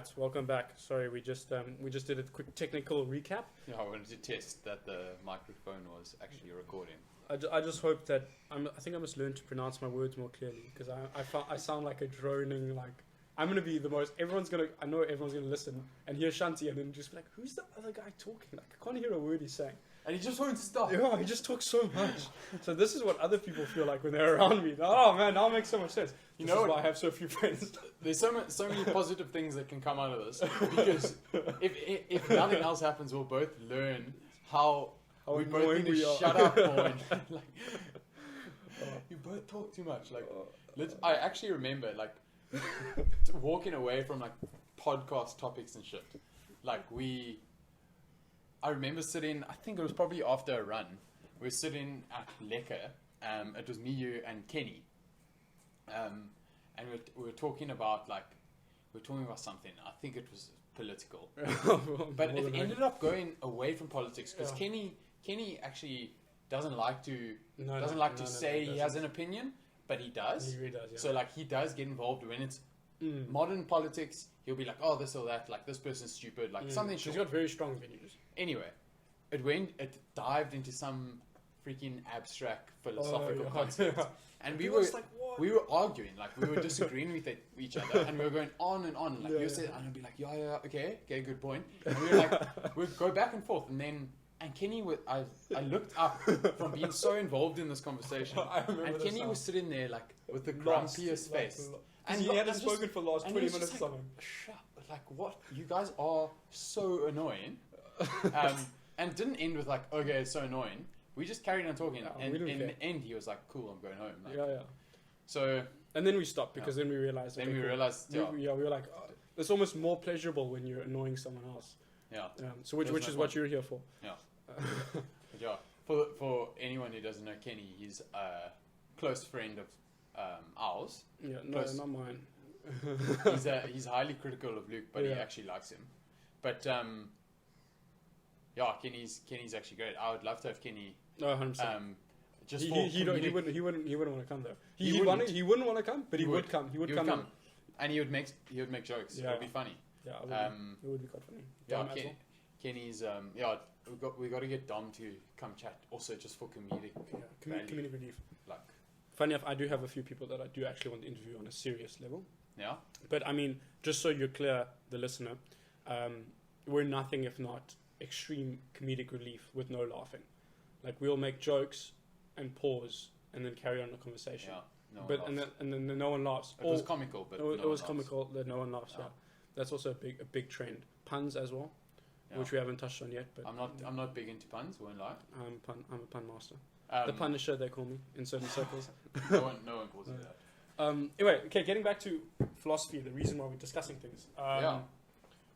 Right, welcome back. Sorry, we just did a quick technical recap. Yeah, I wanted to test that the microphone was actually recording. I just hope that I think I must learn to pronounce my words more clearly because I sound like a droning I'm gonna be the most. I know everyone's gonna listen and hear Shanti and then just be like, who's the other guy talking? Like I can't hear a word he's saying. And he just won't stop. Yeah, he just talks so much. So this is what other people feel like when they're around me. Oh man, now it makes so much sense. This is why I have so few friends. There's so many positive things that can come out of this because if nothing else happens, we'll both learn how we both need to shut up more. And, like, you both talk too much. I actually remember walking away from podcast topics and shit. I remember sitting, I think it was probably after a run, we were sitting at Lekker, it was me, you, and Kenny, and we were talking about, something, I think it was political, but it ended up going away from politics, because Kenny actually doesn't like to say he has an opinion, but he does. He really does, yeah. So, he does get involved when it's modern politics. He'll be like, oh, this or that, this person's stupid, something. He's got very strong opinions. Anyway, it dived into some freaking abstract philosophical concept. And we were arguing, we were disagreeing with each other, and we were going on and on. You said, and I'd be like, yeah, okay, good point. And we were we'd go back and forth, and Kenny I looked up from being so involved in this conversation, and Kenny was sitting there with the grumpiest face. And he hadn't spoken for the last 20 minutes or something. Shut up. What? You guys are so annoying. And it didn't end with okay, it's so annoying. We just carried on talking. And in the end, he was like, cool, I'm going home. Yeah. So... And then we stopped because then we realized... Then we realized... we were like, oh, it's almost more pleasurable when you're annoying someone else. Yeah. So which is what you're here for. Yeah. Yeah. For anyone who doesn't know Kenny, he's a close friend of ours. Yeah, no, not mine. He's highly critical of Luke, but he actually likes him. But Kenny's actually great. I would love to have Kenny. No, 100%. He wouldn't want to come though. He wouldn't want to come, but he would come. He would come. And he would make jokes. Yeah. It would be funny. Yeah, it would be quite funny. Yeah, Kenny's we got to get Dom to come chat also just for comedic relief. Funny enough, I do have a few people that I do actually want to interview on a serious level. Yeah. But I mean, just so you're clear, the listener, we're nothing if not extreme comedic relief with no laughing. We'll make jokes and pause and then carry on the conversation. Yeah. And then no one laughs. It was comical, but it was comical that no one laughs. Yeah. That's also a big trend. Puns as well, which we haven't touched on yet. But I'm not big into puns. Won't lie. I'm a pun master. The Punisher, they call me in certain circles. no one calls me that. Anyway, okay, getting back to philosophy, the reason why we're discussing things.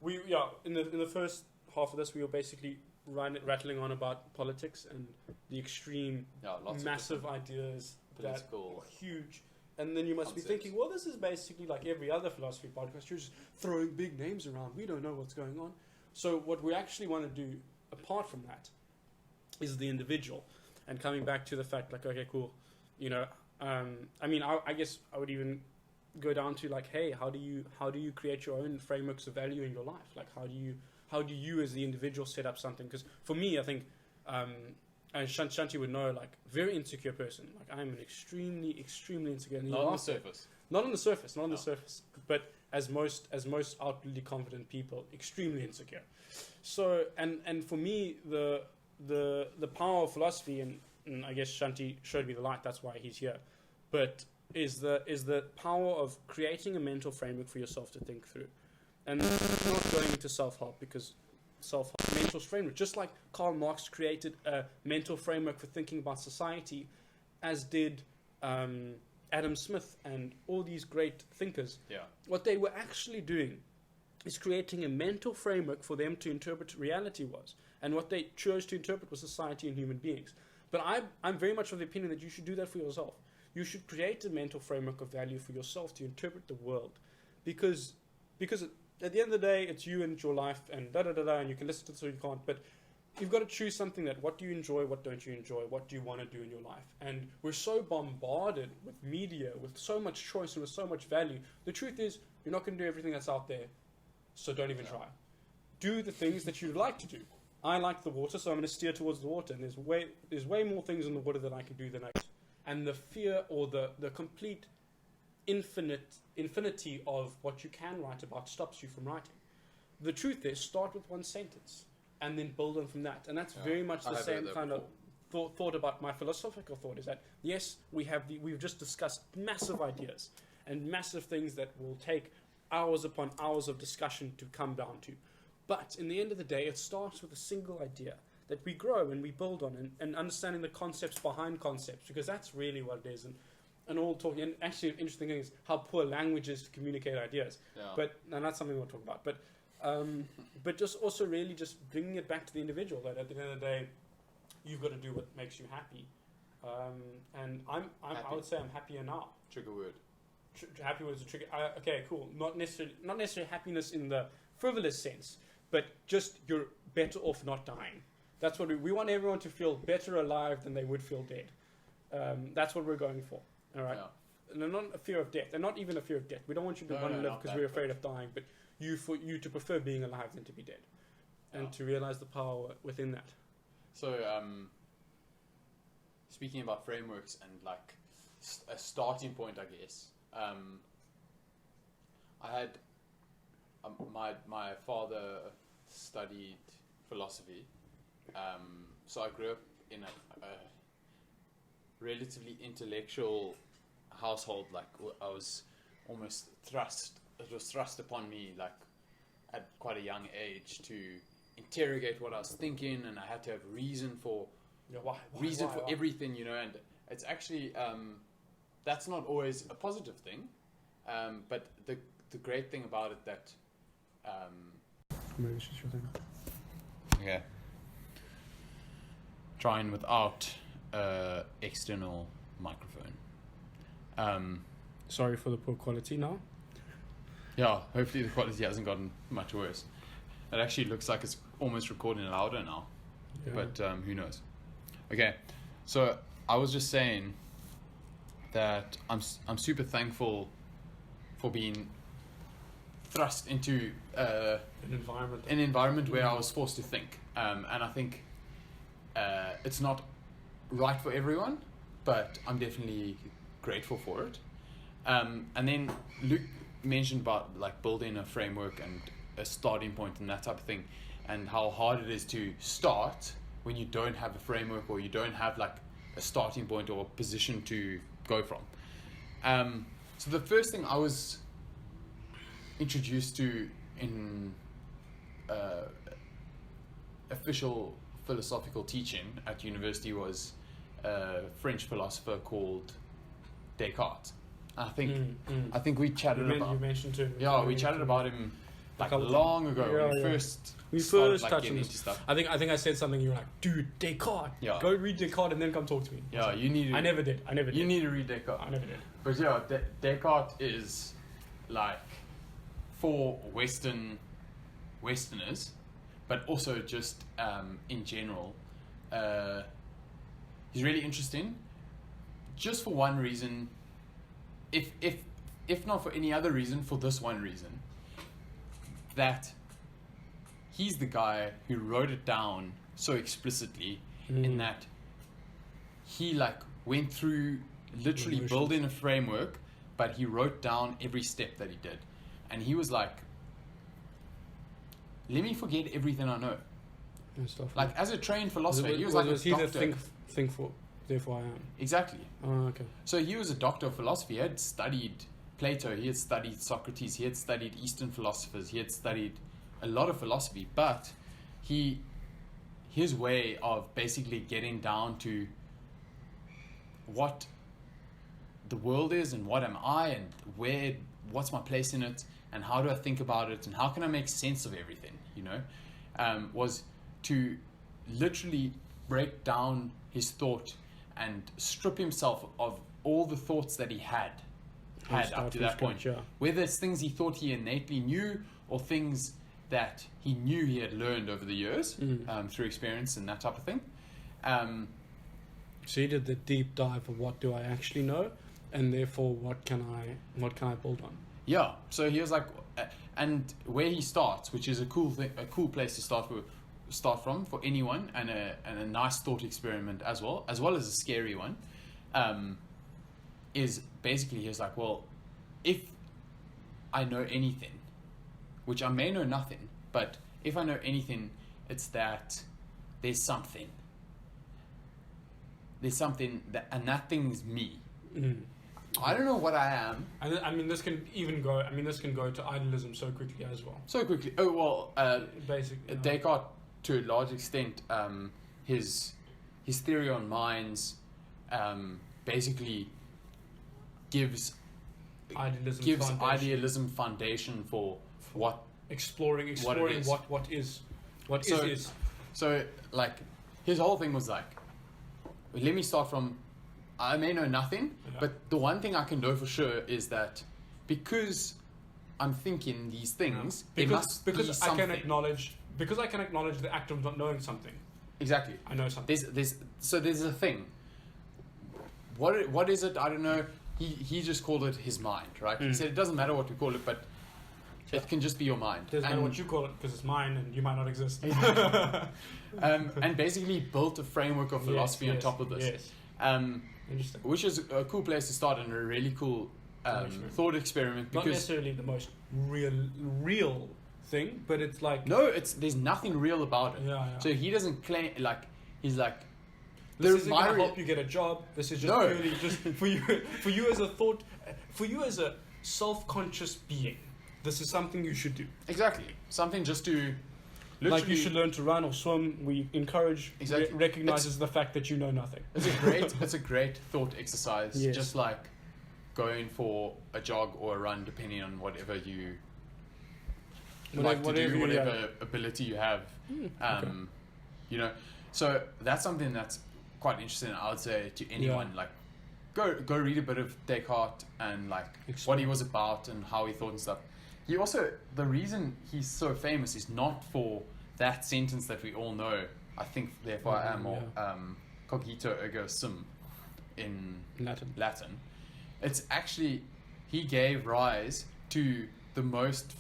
In the first half of this, we were basically rattling on about politics and the extreme, massive ideas political, that are huge. And then you must be thinking, well, this is basically like every other philosophy podcast. You're just throwing big names around. We don't know what's going on. So what we actually want to do, apart from that, is the individual. And coming back to the fact, okay, cool, I guess I would even go down to hey, how do you create your own frameworks of value in your life? How do you as the individual set up something? Because for me, I think, and Shanti would know, very insecure person. I'm an extremely insecure. Not on the surface. Not on the surface, but as most outwardly confident people, extremely insecure. So, and for me, the power of philosophy, and I guess Shanti showed me the light, that's why he's here, but is the power of creating a mental framework for yourself to think through. And not going into self-help, because self-help, mental framework, just like Karl Marx created a mental framework for thinking about society, as did Adam Smith and all these great thinkers. Yeah. What they were actually doing is creating a mental framework for them to interpret reality was. And what they chose to interpret was society and human beings. But I'm very much of the opinion that you should do that for yourself. You should create a mental framework of value for yourself to interpret the world. Because at the end of the day, it's you and your life and and you can listen to it so you can't. But you've got to choose something that what do you enjoy, what don't you enjoy, what do you want to do in your life. And we're so bombarded with media, with so much choice and with so much value. The truth is, you're not going to do everything that's out there so don't even try. Do the things that you'd like to do. I like the water, so I'm going to steer towards the water. And there's way more things in the water that I can do than I can. And the fear or the complete infinity of what you can write about stops you from writing. The truth is, start with one sentence and then build on from that. And that's very much the same kind of thought about my philosophical thought, is that, yes, we've just discussed massive ideas and massive things that will take hours upon hours of discussion to come down to. But in the end of the day, it starts with a single idea that we grow and we build on, and understanding the concepts behind concepts, because that's really what it is. And all talking, and actually an interesting thing is how poor language is to communicate ideas. Yeah. And that's something we'll talk about. But just also really just bringing it back to the individual, that at the end of the day, you've got to do what makes you happy. And I would say I'm happier now. Trigger word. Happy was a trigger. Okay, cool. Not necessarily happiness in the frivolous sense, but just you're better off not dying. That's what we want everyone to feel better alive than they would feel dead. That's what we're going for. All right. Yeah. And not a fear of death, and not even a fear of death. We don't want you to want to live because we're afraid of dying, but for you to prefer being alive than to be dead, and to realize the power within that. So, speaking about frameworks and like a starting point, I guess. I had my father studied philosophy, so I grew up in a relatively intellectual household. Like I was almost it was thrust upon me like at quite a young age to interrogate what I was thinking, and I had to have reason for everything, you know. And it's actually that's not always a positive thing, but the great thing about it that maybe it's just your thing. Okay. Trying without external microphone. Sorry for the poor quality now. Yeah, hopefully the quality hasn't gotten much worse. It actually looks like it's almost recording louder now, but who knows? Okay, so I was just saying that I'm super thankful for being thrust into an environment where I was forced to think, and I think it's not right for everyone, but I'm definitely grateful for it. And then Luke mentioned about like building a framework and a starting point and that type of thing, and how hard it is to start when you don't have a framework or you don't have like a starting point or a position to go from. So the first thing I was introduced to in official philosophical teaching at university was a French philosopher called Descartes. I think we chatted about. You mentioned him. Yeah, we chatted about him like long ago when we first touched on this stuff. I think I said something. You were like, "Dude, Descartes. Yeah. Go read Descartes and then come talk to me." Yeah, you need. I never did. You need to read Descartes. I never did. But yeah, Descartes is like for Westerners, but also just in general, he's really interesting. Just for one reason, if not for any other reason, for this one reason, that he's the guy who wrote it down so explicitly, in that he like went through literally building a framework, but he wrote down every step that he did, and he was like, let me forget everything I know. Like as a trained philosopher, he was like a doctor. Think for, therefore I am. Exactly. Oh, okay. So he was a doctor of philosophy. He had studied Plato, he had studied Socrates, he had studied Eastern philosophers, he had studied a lot of philosophy, but his way of basically getting down to what the world is and what am I and what's my place in it and how do I think about it and how can I make sense of everything, you know, was to literally break down his thought and strip himself of all the thoughts that he had up to that point, whether it's things he thought he innately knew or things that he knew he had learned over the years through experience and that type of thing. So he did the deep dive of what do I actually know, and therefore what can I build on. Yeah. So he was like, And where he starts, which is a cool place to start from for anyone, and a nice thought experiment as well as a scary one, is basically he's like, well, if I know anything, which I may know nothing, but if I know anything, it's that there's something that, and that thing's me. I don't know what I am. And I mean, this can go to idealism so quickly as well. So quickly. Oh well. Basically, Descartes, to a large extent, his theory on minds, basically gives idealism foundation for what exploring what is. So like his whole thing was like, let me start from, I may know nothing, but the one thing I can know for sure is that because I'm thinking these things, because I can acknowledge the act of not knowing something. Exactly. I know something. There's a thing. What is it? I don't know. He just called it his mind, right? He said it doesn't matter what we call it, but it can just be your mind. It doesn't matter what you call it because it's mine and you might not exist. And basically built a framework of philosophy on top of this. Yes. Interesting. Which is a cool place to start and a really cool thought experiment. Because not necessarily the most real thing, but it's like there's nothing real about it. Yeah. So he doesn't claim he's like. This isn't going to help you get a job. This is just purely just for you as a self-conscious being. This is something you should do. Exactly. Something just to. Like you should learn to run or swim. We encourage recognizes the fact that you know nothing. It's a great thought exercise. Yes. Just like going for a jog or a run, depending on whatever you whatever ability you have. You know, so that's something that's quite interesting. I would say to anyone, like go read a bit of Descartes and like what he was about and how he thought and stuff. He also, the reason he's so famous is not for that sentence that we all know, I think therefore I am, or cogito ergo sum in Latin. It's actually, he gave rise to the most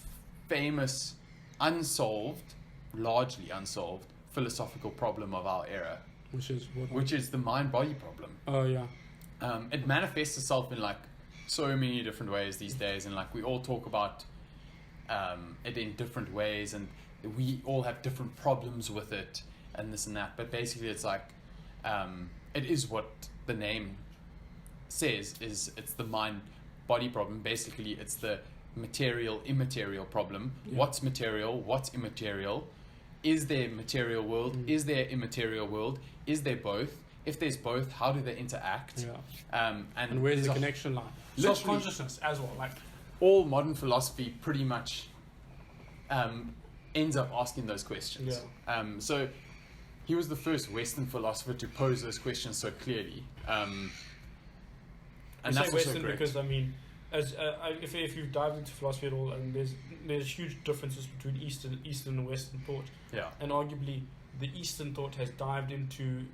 famous largely unsolved philosophical problem of our era. Which is the mind-body problem. Oh yeah. It manifests itself in like so many different ways these days, and like we all talk about it in different ways, and we all have different problems with it and this and that, but basically it's like it is what the name says, is it's the mind body problem. Basically it's the material immaterial problem. What's material, what's immaterial, is there material world, is there immaterial world, is there both, if there's both, how do they interact, and where's the connection line, self-consciousness as well. Like all modern philosophy pretty much ends up asking those questions. So he was the first Western philosopher to pose those questions so clearly. And that's say Western great. Because I mean, as if you've dived into philosophy at all, and there's huge differences between Eastern and Western thought. And arguably, the Eastern thought has dived into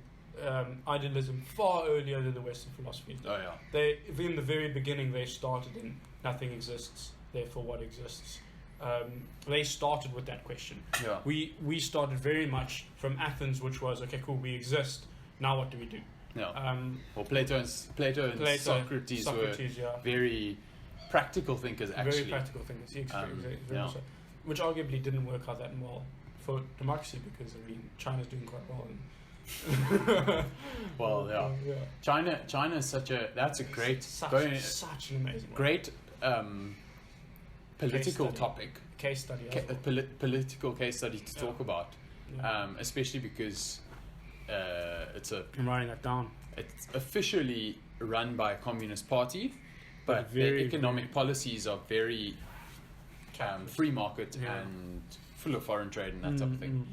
idealism far earlier than the Western philosophy. They, in the very beginning, they started in nothing exists, therefore what exists. They started with that question. We started very much from Athens, which was, okay, cool, we exist. Now what do we do? Well, Plato and Socrates were very practical thinkers, actually. Very practical thinkers, so. Which arguably didn't work out that well for democracy, because I mean China's doing quite well. China is such a such an amazing great political topic, case study, political case study to talk about, especially because I'm writing that down. It's officially run by a communist party, but their economic policies are very free market and full of foreign trade and that type of thing.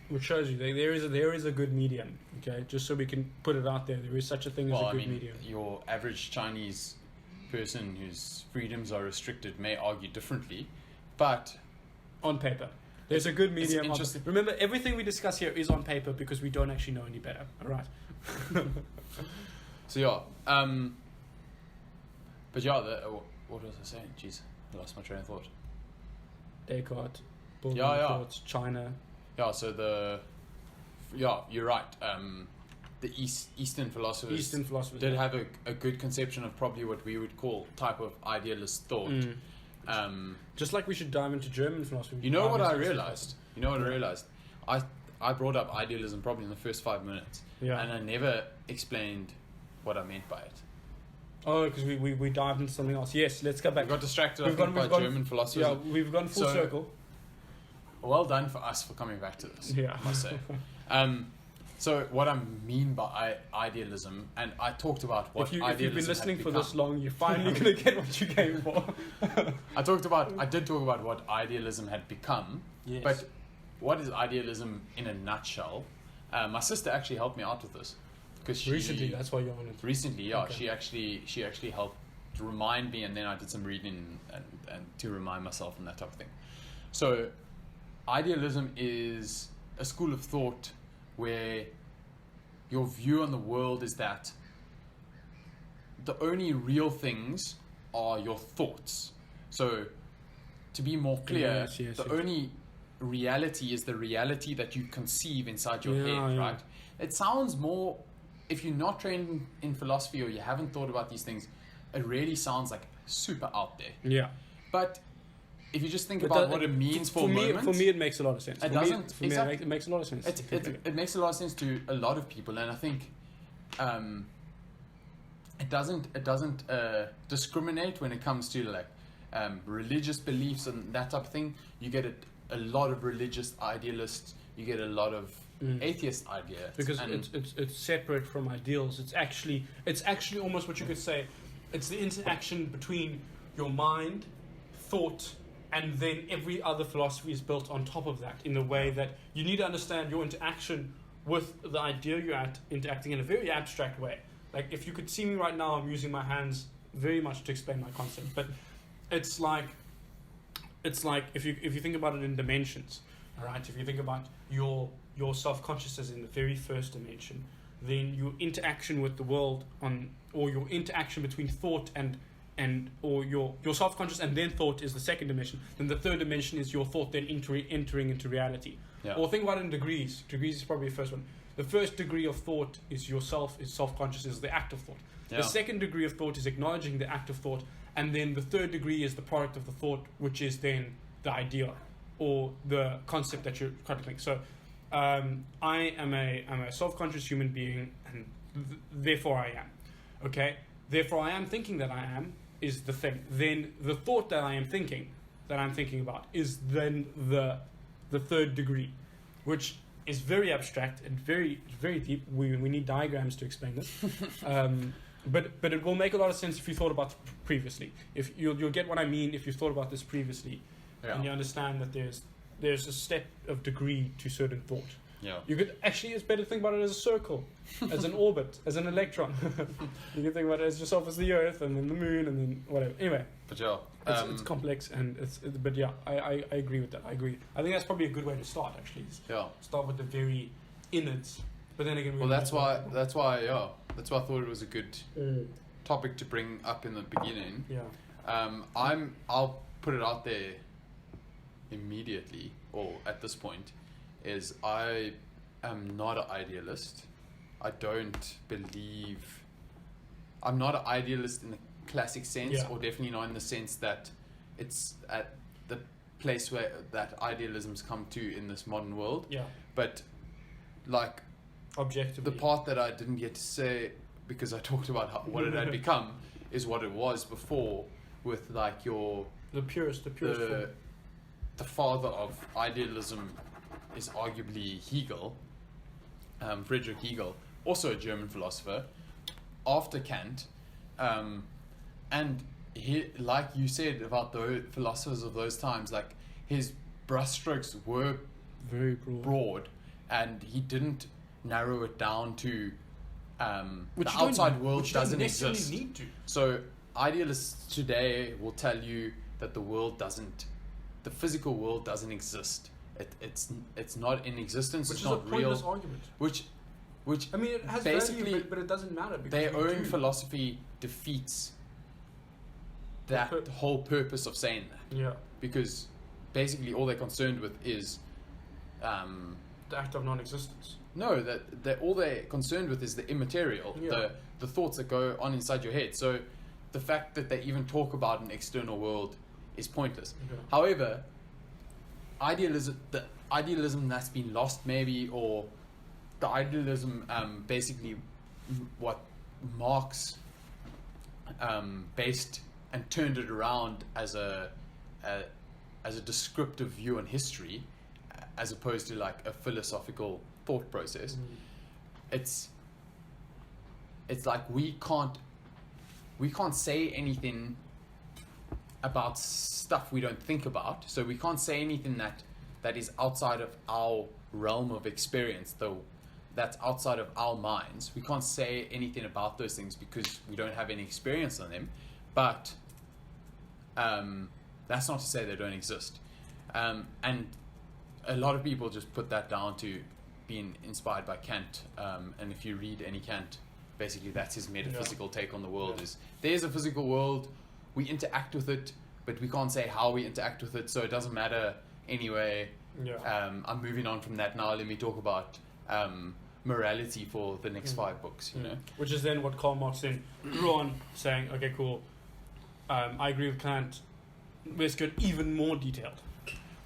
Which shows you there is a good medium. Okay, just so we can put it out there, there is such a thing as a good medium. Your average Chinese person whose freedoms are restricted may argue differently, but on paper, there's a good medium. Remember, everything we discuss here is on paper because we don't actually know any better. All right. So but what was I saying? Jeez, I lost my train of thought. Descartes, building Yeah. thoughts, China. Yeah, so you're right. The Eastern philosophers did have a good conception of probably what we would call type of idealist thought. Just like we should dive into German philosophy. You know what I realized? I brought up idealism probably in the first 5 minutes, and I never explained what I meant by it. Oh, because we dived into something else. Yes, let's go back. We got distracted by German philosophers. Yeah, we've gone full circle. Well done for us for coming back to this, I must say. So what I mean by idealism, and I talked about what idealism if you've been listening for this long, you're finally going to get what you came for. I did talk about what idealism had become, but what is idealism in a nutshell? My sister actually helped me out with this. Recently, that's why you're on it. Recently, yeah. Okay. She actually helped to remind me, and then I did some reading and to remind myself and that type of thing. So idealism is a school of thought where your view on the world is that the only real things are your thoughts. So, to be more clear, the only reality is the reality that you conceive inside your head, right? It sounds more, if you're not trained in philosophy or you haven't thought about these things, it really sounds like super out there. Yeah. But if you just think about what it means for a moment... For me, it makes a lot of sense. It makes a lot of sense. It makes a lot of sense to a lot of people, and I think it doesn't discriminate when it comes to like religious beliefs and that type of thing. You get a lot of religious idealists. You get a lot of atheist idealists. Because it's separate from ideals. It's actually almost what you could say. It's the interaction between your mind, thought, and then every other philosophy is built on top of that in the way that you need to understand your interaction with the idea you're interacting in a very abstract way. Like if you could see me right now, I'm using my hands very much to explain my concept. But it's like if you think about it in dimensions, all right? If you think about your self-consciousness in the very first dimension, then your interaction with the world or your interaction between thought or your self-conscious and then thought is the second dimension. Then the third dimension is your thought then entering into reality. Yeah. Or think about it in degrees. Degrees is probably the first one. The first degree of thought is self-conscious, is the act of thought. Yeah. The second degree of thought is acknowledging the act of thought, and then the third degree is the product of the thought, which is then the idea or the concept that you're trying to think. So I'm a self-conscious human being, and therefore I am. Okay? Therefore I am thinking that I am is the thing. Then the thought that I'm thinking about is then the third degree, which is very abstract and very deep. We need diagrams to explain this. But it will make a lot of sense if you thought about it previously. If you'll get what I mean if you thought about this previously, and you understand that there's a step of degree to certain thought. Yeah. You could actually, it's better to think about it as a circle, as an orbit, as an electron. You can think about it as yourself as the Earth, and then the Moon, and then whatever. Anyway. But yeah, it's complex, and but yeah, I agree with that. I agree. I think that's probably a good way to start. Actually, start with the very innards. But then again, that's why I thought it was a good topic to bring up in the beginning. Yeah. I'll put it out there immediately, or at this point, is I am not an idealist. I don't believe... I'm not an idealist in the classic sense, or definitely not in the sense that it's at the place where that idealism's come to in this modern world. Yeah. But, like... objectively. The part that I didn't get to say, because I talked about what it had become, is what it was before, with like the purest form. The father of idealism is arguably Hegel, Friedrich Hegel, also a German philosopher, after Kant, and he, like you said about the philosophers of those times, like his brushstrokes were very broad, and he didn't narrow it down to the outside world doesn't exist. Need to. So idealists today will tell you that the physical world doesn't exist. It's not in existence. Which it's is not a pointless real. Argument. Which I mean, it has basically value, but it doesn't matter. Their own philosophy defeats that whole purpose of saying that. Yeah. Because basically all they're concerned with is the act of non-existence. No, that all they're concerned with is the immaterial, the thoughts that go on inside your head. So the fact that they even talk about an external world is pointless. Okay. However, the idealism that's been lost maybe, or the idealism basically what Marx based and turned it around as a descriptive view on history, as opposed to like a philosophical thought process. It's like we can't say anything about stuff we don't think about. So we can't say anything that is outside of our realm of experience, though that's outside of our minds. We can't say anything about those things because we don't have any experience on them. But that's not to say they don't exist. And a lot of people just put that down to being inspired by Kant. And if you read any Kant, basically that's his metaphysical take on the world. Is there's a physical world, we interact with it, but we can't say how we interact with it, so it doesn't matter anyway. I'm moving on from that now. Let me talk about morality for the next 5 books, you know. Which is then what Karl Marx then grew on saying, okay, cool, I agree with Kant, let's get even more detailed.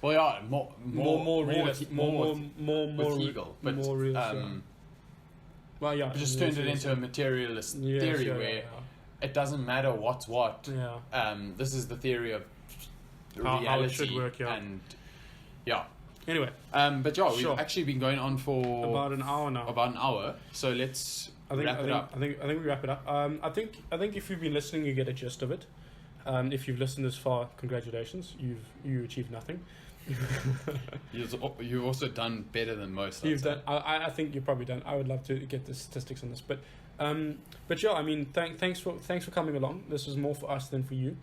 Well, yeah, more realistic, more Hegel, but more realistic. Well, yeah, but just turned it into a materialist theory where it doesn't matter what's what. This is the theory of reality, how it should work. And anyway, but we've actually been going on for about an hour now. So let's wrap it up. I think we wrap it up. I think if you've been listening, you get a gist of it. If you've listened this far, congratulations. You achieved nothing. You've also done better than most. You've done. I think you've probably done. I would love to get the statistics on this, but yeah, I mean, thanks for coming along. This is more for us than for you.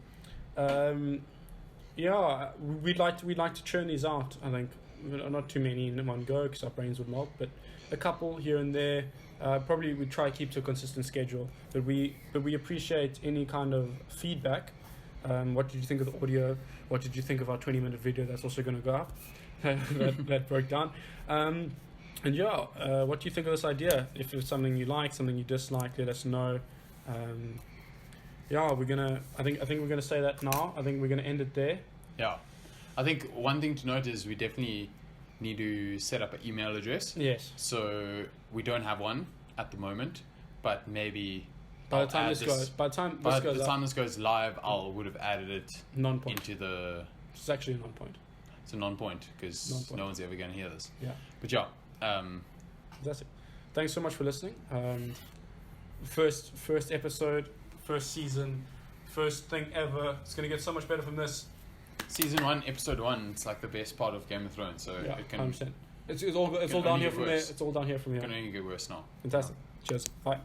We'd like to churn these out. I think not too many in one go because our brains would melt, but a couple here and there. Probably we try to keep to a consistent schedule, but we appreciate any kind of feedback. What did you think of the audio? What did you think of our 20-minute video that's also going to go up? that broke down. And what do you think of this idea? If it's something you like, something you dislike, let us know. We're gonna. I think we're gonna say that now. I think we're gonna end it there. Yeah, I think one thing to note is we definitely need to set up an email address. Yes. So we don't have one at the moment, but maybe. By the time this goes live, I would have added it non-point into the. It's actually a non-point. It's a non-point because no one's ever going to hear this. Yeah. But that's it. Thanks so much for listening. First episode, first season, first thing ever. It's going to get so much better from this. Season 1, episode 1. It's like the best part of Game of Thrones. So it can. 100%. It's all down here from there. It's all down here from here. It can only get worse now. Fantastic. Cheers. Bye.